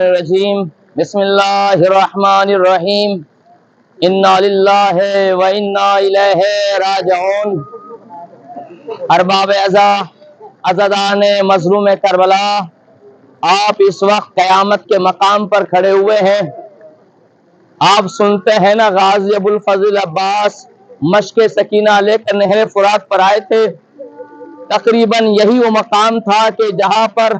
الرجیم بسم اللہ الرحمن الرحیم انا للہ و انا الیہ راجعون۔ ارباب عزادان مظلوم کربلا، آپ اس وقت قیامت کے مقام پر کھڑے ہوئے ہیں۔ آپ سنتے ہیں نا، غازی ابوالفضل عباس مشق سکینہ لے کر نہر فرات پر آئے تھے۔ تقریباً یہی وہ مقام تھا کہ جہاں پر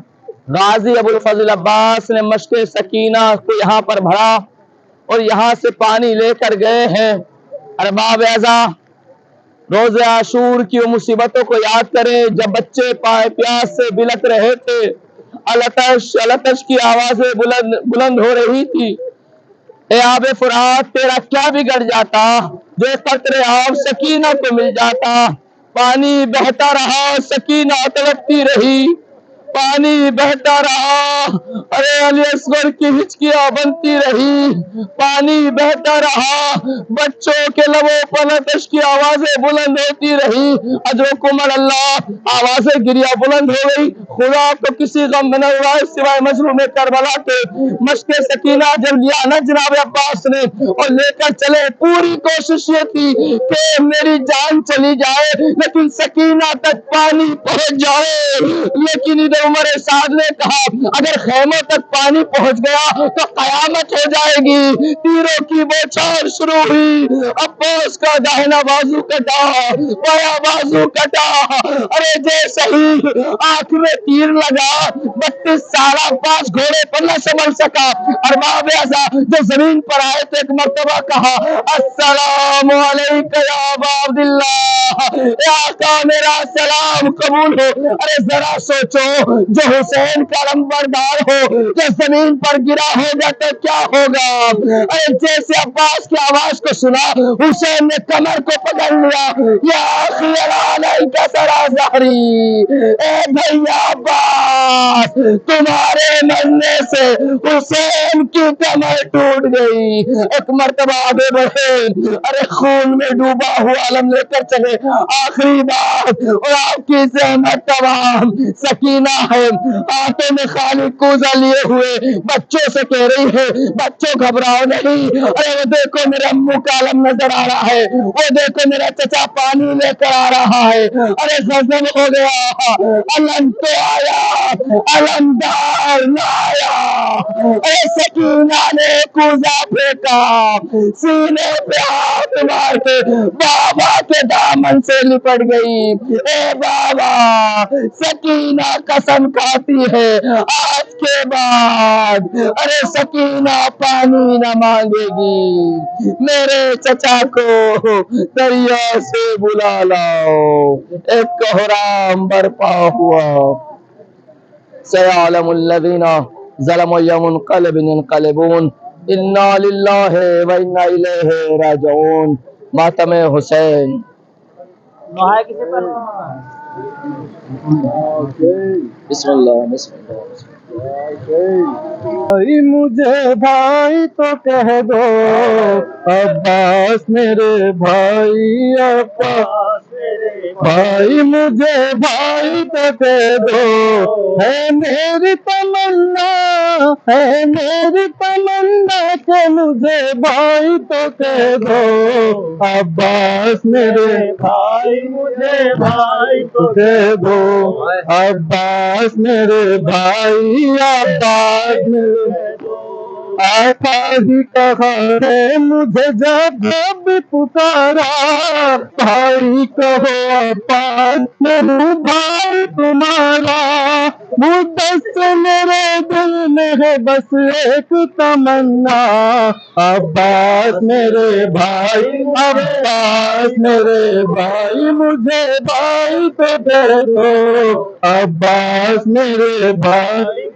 غازی ابوالفضل عباس نے مشق سکینہ کو یہاں پر بھرا اور یہاں سے پانی لے کر گئے ہیں۔ ارباب اعزا، روز عاشور کی وہ مصیبتوں کو یاد کریں جب بچے پائے پیاس سے بلک رہے تھے، التش التش کی آوازیں بلند ہو رہی تھی۔ اے آب فرات، تیرا کیا بگڑ جاتا جو قطرے آب سکینہ کو مل جاتا؟ پانی بہتا رہا، سکینہ تڑپتی رہی، پانی بہتا رہا، ارے علی اصغر کی ہچکیاں بنتی رہی، پانی بہتا رہا، بچوں کے لبوں پر آتش کی آوازیں بلند ہوتی رہی۔ اجرکم اللہ، آوازیں گریا بلند ہو گئی۔ خدا کو کسی غم نہ ہوا سوائے مظلوم کربلا کے۔ مشق سکینہ جب لیا نا جناب عباس نے اور لے کر چلے، پوری کوشش یہ تھی کہ میری جان چلی جائے لیکن سکینہ تک پانی پہنچ جائے۔ لیکن ادھر عمر سعد نے کہا اگر خیموں تک پانی پہنچ گیا تو قیامت ہو جائے گی۔ تیروں کی بوچھار شروع ہوئی، عباس کا داہنا بازو کٹا، بایاں بازو کٹا، ارے جیسے ہی آنکھ میں تیر لگا 32 سال عباس گھوڑے پر نہ سنبھل سکا۔ ارباب اعزا جو زمین پر آئے تھے ایک مرتبہ کہا السلام علیکہ یا ابا عبداللہ، اے آقا میرا سلام قبول ہو۔ ارے ذرا سوچو، جو حسین کا لمبردار ہو جو زمین پر گرا ہوگا تو کیا ہوگا؟ ارے جیسے عباس کی آواز کو سنا، حسین نے کمر کو پکڑ لیا، یا اخی علیکہ سرا ظہری، اے بھیا عباس تمہارے مرنے سے حسین کی کمر ٹوٹ گئی۔ ایک مرتبہ آگے بڑھے، ارے خون میں ڈوبا ہوا علم لے کر چلے، آخری بات اور آپ کی زحمت تمام۔ سکینہ ہے ہاتھوں میں خالی کوزہ لیے ہوئے، بچوں سے کہہ رہی ہے بچوں گھبراؤ نہیں، ارے وہ دیکھو میرے امو کا علم نظر آ رہا ہے، وہ دیکھو میرا چچا پانی لے کر آ رہا ہے۔ ارے غضب ہو گیا، علم تو آیا، علمدار نہ آیا۔ ارے سکینہ نے کوزہ پھینکا، سینے پہ ہاتھ مار کے بابا کے دامن سے لپٹ گئی۔ اے بابا، سکینہ قسم کھاتی ہے آج کے بعد ارے سکینہ پانی نہ مانگے گی، میرے چچا کو دریا سے بلا لاؤ۔ ایک کوہرام برپا ہوا، سیعلم الذین ظلموا یوم انقلب ينقلبون، انا للہ و انا الیہ راجعون۔ ماتم حسین۔ بسم اللہ بسم اللہ۔ بھائی مجھے بھائی تو کہہ دو، عباس میرے بھائی، عباس میرے بھائی، مجھے بھائی تو کہہ دو، ہے میری تمنا، ہے میری تمنا کہ مجھے بھائی تو کہہ دو، عباس میرے بھائی، مجھے بھائی تو کہہ دو، عباس میرے بھائی، عباس میرے آقا ہی کہا ہے مجھے جب بھی پکارا، بھائی کہو عباس میں ہوں بھائی تمہارا، مدت سے میرے دل میں ہے بس ایک تمنا، عباس میرے بھائی، عباس میرے بھائی، مجھے بھائی تو کہہ دو، عباس میرے بھائی،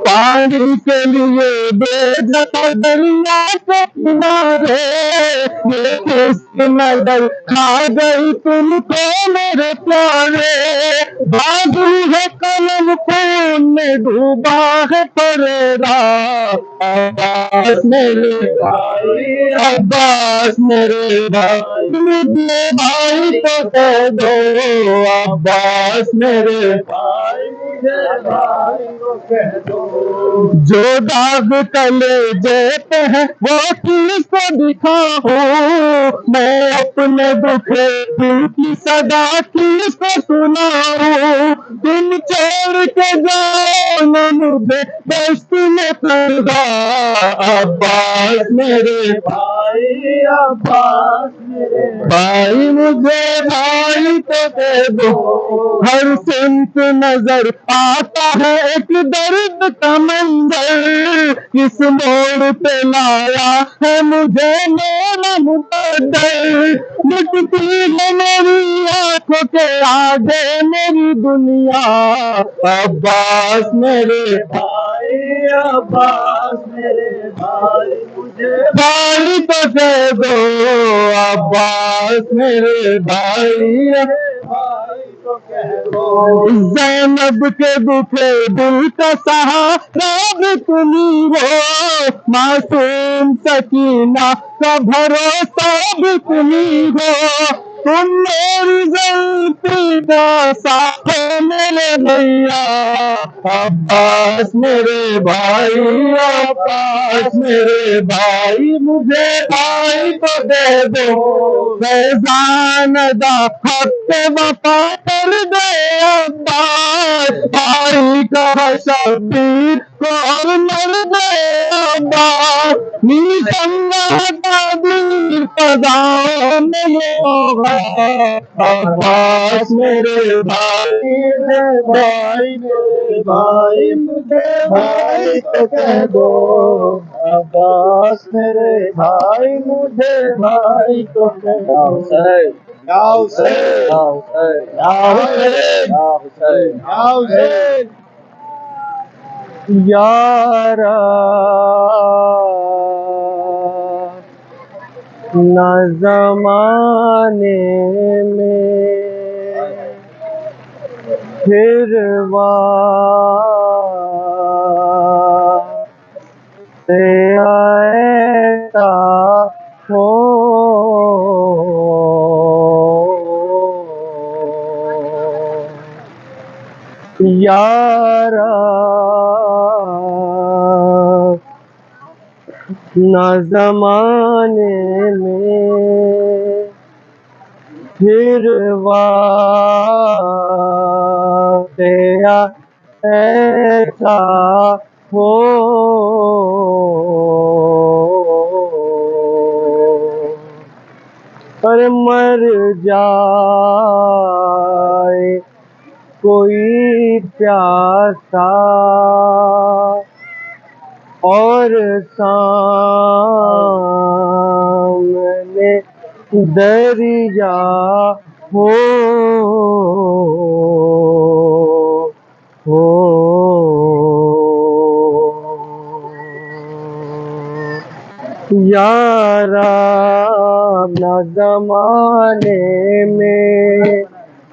پانی کے لیے بے جگہ دریا کے کنارے، یہ کس کی نظر کھا گئی تم کو میرے پیارے، بازو ہے قلم خون میں ڈوبا ہے پریرا، عباس میرے بھائی، عباس میرے بھائی، مجھے بھائی تو کہہ دو، عباس میرے بھائی، جو داغ کلیجے پہ ہے وہ کس کو دکھاؤں، میں اپنے دکھے دل کی صدا کس کو سناؤں، دن چھوڑ کے جاؤ نہ مجھے دست میں خدا، عباس میرے بھائی، عباس میرے بھائی، مجھے بھائی تو دے دو، ہر سمت نظر آتا ہے ایک درد کا منظر، کس موڑ پہ لایا ہے مجھے میرا مقدر، مٹتی ہے میری آنکھوں کے آگے میری دنیا، عباس میرے بھائی، عباس میرے بھائی، مجھے بھائی تو دے دو، عباس میرے بھائی، زینب کے دکھے دل کا سہارا بھی تمہیں ہو، معصوم سکینہ کا بھروسہ بھی تمہیں ہو، تم میری غلطی کا ساتھ میرے بھیا، عباس میرے بھائی، عباس میرے بھائی، مجھے بھائی تو دے دو، فیضان دا حق وفا کر دے عباس، بھائی کا شبیر کو اور مر دے عباس، نیشنگاہ تعبیر فضاؤں میں یہ ہوگا، عباس میرے بھائی، میرے بھائی، میرے بھائی، مجھے بھائی تو کہہ دو، عباس میرے بھائی، مجھے بھائی تو کہہ دو، یا حسین، یا حسین، یا حسین، یا حسین، یا حسین، یارا نہ زمانے میں پھر ایسا ہو، یارا نہ زمانے میں پھر واقعہ ایسا ہو، پر مر جائے کوئی پیاسا اور سامنے دریا ہو، یارا نہ زمانے میں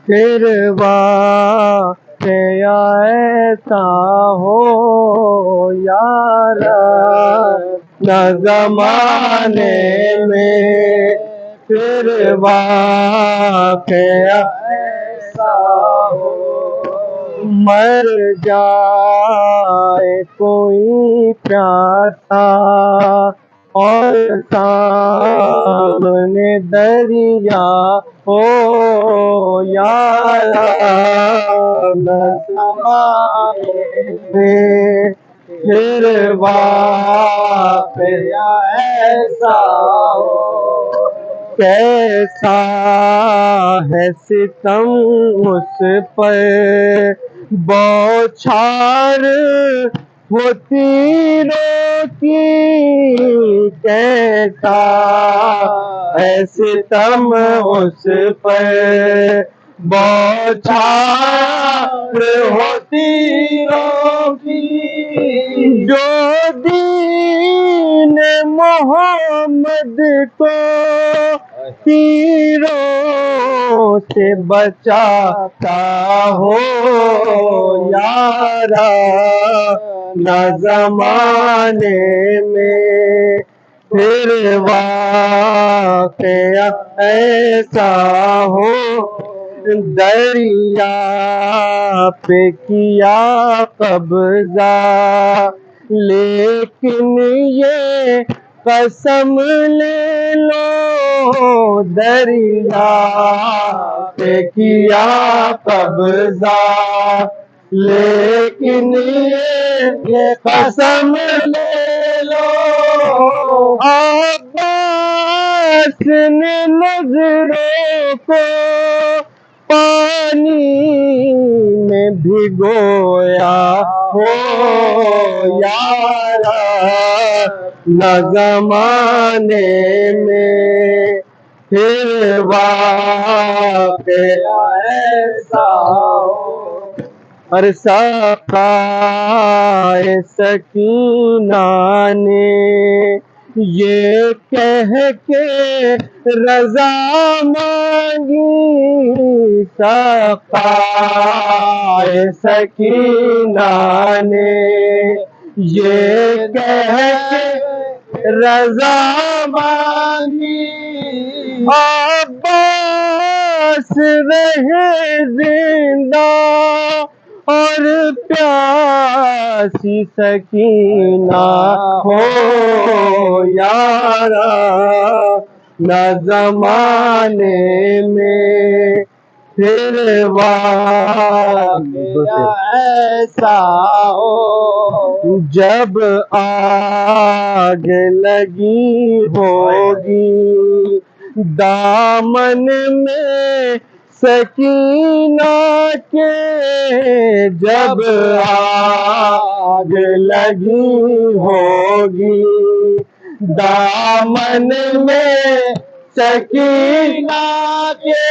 پھر واقعہ ایسا ہو، یارا نہ زمانے میں پھر واقعہ ایسا ہو، مر جائے کوئی پیاسا اور سامنے دریا ہو، یارا نہ زمانے میں پھر واقعہ ایسا ہو، کیسا ہے ستم اس پر بوچھار ہوتی روتی، کیسا ہے ستم اس پر بوچھار ہوتی روتی، جو دین محمد کو تیروں سے بچاتا ہو، یارا نہ زمانے میں پھر واقعہ ایسا ہو، دریا پہ کیا قبضہ، لیکن یہ قسم لے لو دریا پہ کیا قبضہ، لیکن یہ قسم لے لو عباس نے نظروں کو پانی میں بھگویا ہو یارا، نہ زمانے میں پھر واقعہ ایسا ہو۔ اور سقائے سکینہ نے یہ کہہ کے رضا مانگی، سقائے سکینہ نے یہ کہہ کے رضا مانگی، عباس رہے زندہ اور پیاسی سکینہ ہو یارا، نہ زمانے میں پھر واقعہ ایسا ہو۔ جب آگ لگی ہوگی دامن میں سکینہ کے، جب آگ لگی ہوگی دامن میں سکینہ کے،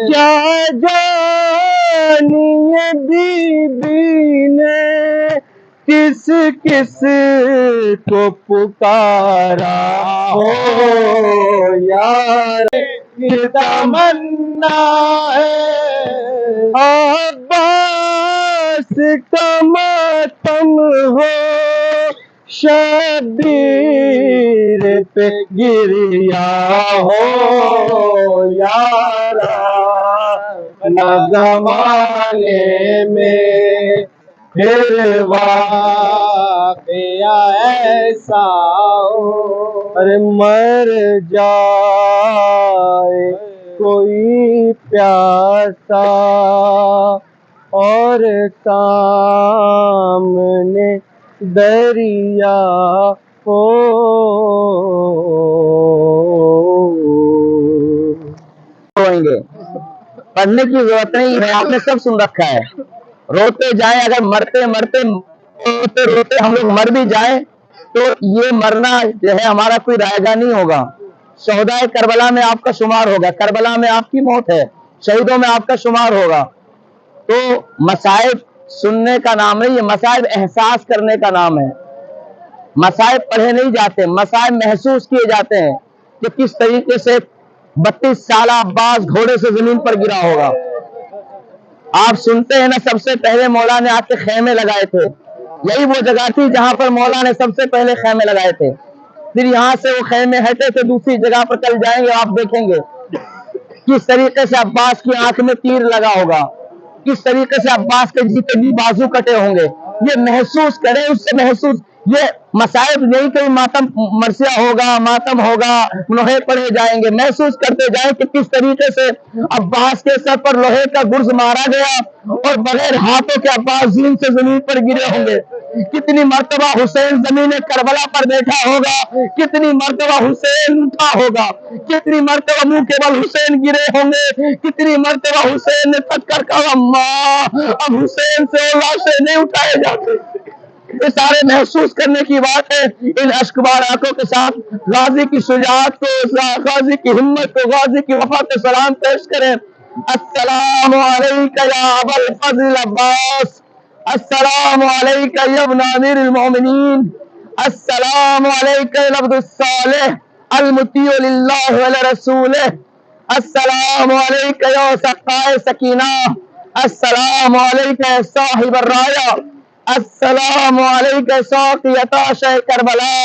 کیا جانی یہ بی بی نے کس کس کو پکارا ہو یار، تمنا ہے عباس کا ماتم ہو، شبیر پہ گریا ہو یارا، نہ زمانے میں پھر واقعہ ایسا ہو۔ ارے مر جائے کوئی پیاسا اور سامنے دریا ہو، پڑھنے کی ضرورت نہیں ہے، آپ نے سب سن رکھا ہے۔ روتے جائیں، اگر مرتے مرتے روتے روتے ہم لوگ مر بھی جائیں تو یہ مرنا جو ہے ہمارا کوئی رائے گا نہیں ہوگا۔ شہدائے کربلا میں آپ کا شمار ہوگا، کربلا میں آپ کی موت ہے، شہیدوں میں آپ کا شمار ہوگا۔ تو مصائب سننے کا نام نہیں، یہ مصائب احساس کرنے کا نام ہے۔ مصائب پڑھے نہیں جاتے، مصائب محسوس کیے جاتے ہیں کہ کس طریقے سے 32 سالہ عباس گھوڑے سے زمین پر گرا ہوگا۔ آپ سنتے ہیں نا، سب سے پہلے مولا نے آ کے خیمے لگائے تھے، یہی وہ جگہ تھی جہاں پر مولا نے سب سے پہلے خیمے لگائے تھے۔ پھر یہاں سے وہ خیمے ہٹے تھے، دوسری جگہ پر کل جائیں گے، آپ دیکھیں گے کس طریقے سے عباس کی آنکھ میں تیر لگا ہوگا، کس طریقے سے عباس کے جیتے بھی بازو کٹے ہوں گے۔ یہ محسوس کریں، اس سے محسوس، یہ مصائب نہیں کہ ماتم مرثیہ ہوگا، ماتم ہوگا، لوہے پڑے جائیں گے، محسوس کرتے جائیں کہ کس طریقے سے عباس کے سر پر لوہے کا گرز مارا گیا اور بغیر ہاتھوں کے عباس زین سے زمین پر گرے ہوں گے۔ کتنی مرتبہ حسین زمین کربلا پر بیٹھا ہوگا، کتنی مرتبہ حسین اٹھا ہوگا، کتنی مرتبہ منہ کے بل حسین گرے ہوں گے، کتنی مرتبہ حسین نے تک کر کہا اماں اب حسین سے لاشیں نہیں اٹھائے جاتے۔ یہ سارے محسوس کرنے کی بات ہے۔ ان اشکبار آنکھوں کے ساتھ غازی کی شجاعت کو، غازی کی ہمت کو، غازی کی وفا کو سلام پیش کریں۔ السلام علیکہ یا ابا الفضل عباس، السلام علیکہ یا ابن امیر المومنین، السلام علیکہ یا العبد الصالح المطیع للہ ولرسولہ، السلام علیکہ یا سقائے سکینہ، السلام علیکہ یا صاحب الرایہ، السلام علیکہ ساقیتا شہ کربلا،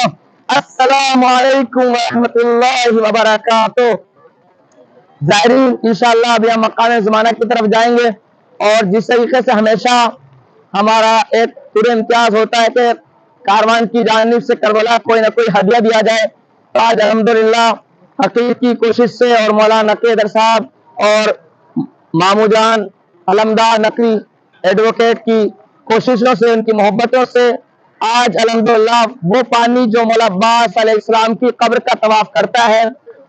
السلام علیکم ورحمۃ اللہ وبرکاتہ۔ زائرین انشاءاللہ ابھی ہم مقام زمانہ کی طرف جائیں گے، اور جس طریقے سے ہمیشہ ہمارا ایک پورے امتیاز ہوتا ہے کہ کاروان کی جانب سے کربلا کوئی نہ کوئی ہدیہ دیا جائے، تو آج الحمدللہ حقیقی کوشش سے اور مولانا نقی حیدر صاحب اور مامو جان علمدار نقی ایڈوکیٹ کی کوششوں سے، ان کی محبتوں سے آج الحمدللہ وہ پانی جو مولا عباس علیہ السلام کی قبر کا طواف کرتا ہے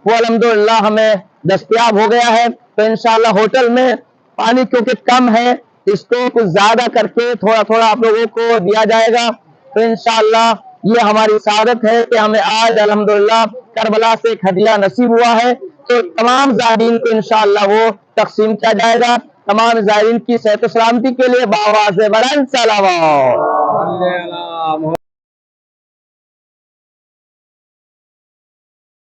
وہ الحمدللہ ہمیں دستیاب ہو گیا ہے۔ تو انشاءاللہ ہوٹل میں پانی کیونکہ کم ہے، اس کو کچھ زیادہ کر کے تھوڑا تھوڑا آپ لوگوں کو دیا جائے گا، تو انشاءاللہ یہ ہماری سعادت ہے کہ ہمیں آج الحمدللہ کربلا سے ایک ہدیہ نصیب ہوا ہے، تو تمام زائرین کو انشاءاللہ وہ تقسیم کیا جائے گا۔ تمام زائرین کی صحت و سلامتی کے لیے بآواز بلند صلوات۔